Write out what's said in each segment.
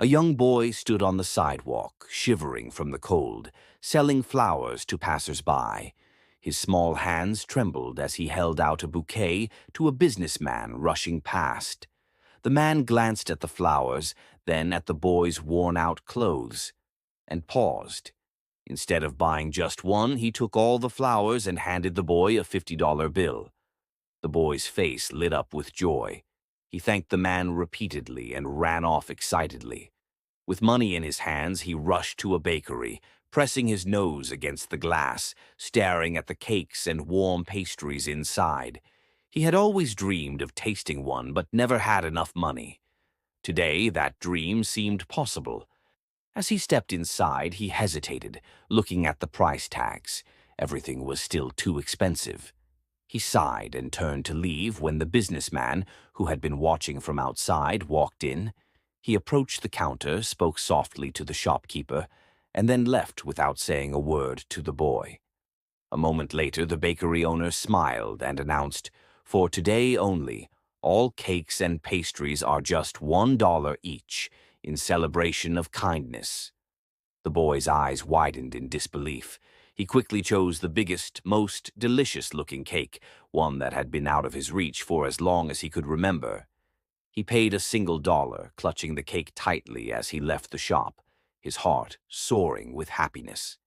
A young boy stood on the sidewalk, shivering from the cold, selling flowers to passers-by. His small hands trembled as he held out a bouquet to a businessman rushing past. The man glanced at the flowers, then at the boy's worn-out clothes, and paused. Instead of buying just one, he took all the flowers and handed the boy a $50 bill. The boy's face lit up with joy. He thanked the man repeatedly and ran off excitedly. With money in his hands, he rushed to a bakery, pressing his nose against the glass, staring at the cakes and warm pastries inside. He had always dreamed of tasting one, but never had enough money. Today, that dream seemed possible. As he stepped inside, he hesitated, looking at the price tags. Everything was still too expensive. He sighed and turned to leave when the businessman, who had been watching from outside, walked in. He approached the counter, spoke softly to the shopkeeper, and then left without saying a word to the boy. A moment later, the bakery owner smiled and announced, "For today only, all cakes and pastries are just $1 each, in celebration of kindness." The boy's eyes widened in disbelief. He quickly chose the biggest, most delicious-looking cake, one that had been out of his reach for as long as he could remember. He paid a single dollar, clutching the cake tightly as he left the shop, his heart soaring with happiness.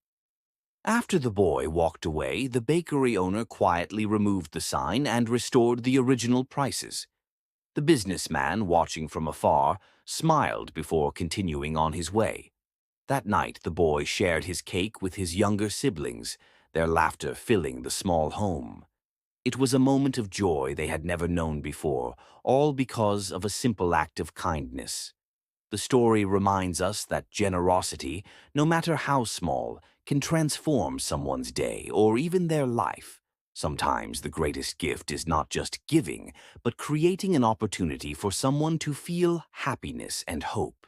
After the boy walked away, the bakery owner quietly removed the sign and restored the original prices. The businessman, watching from afar, smiled before continuing on his way. That night, the boy shared his cake with his younger siblings, their laughter filling the small home. It was a moment of joy they had never known before, all because of a simple act of kindness. The story reminds us that generosity, no matter how small, can transform someone's day or even their life. Sometimes the greatest gift is not just giving, but creating an opportunity for someone to feel happiness and hope.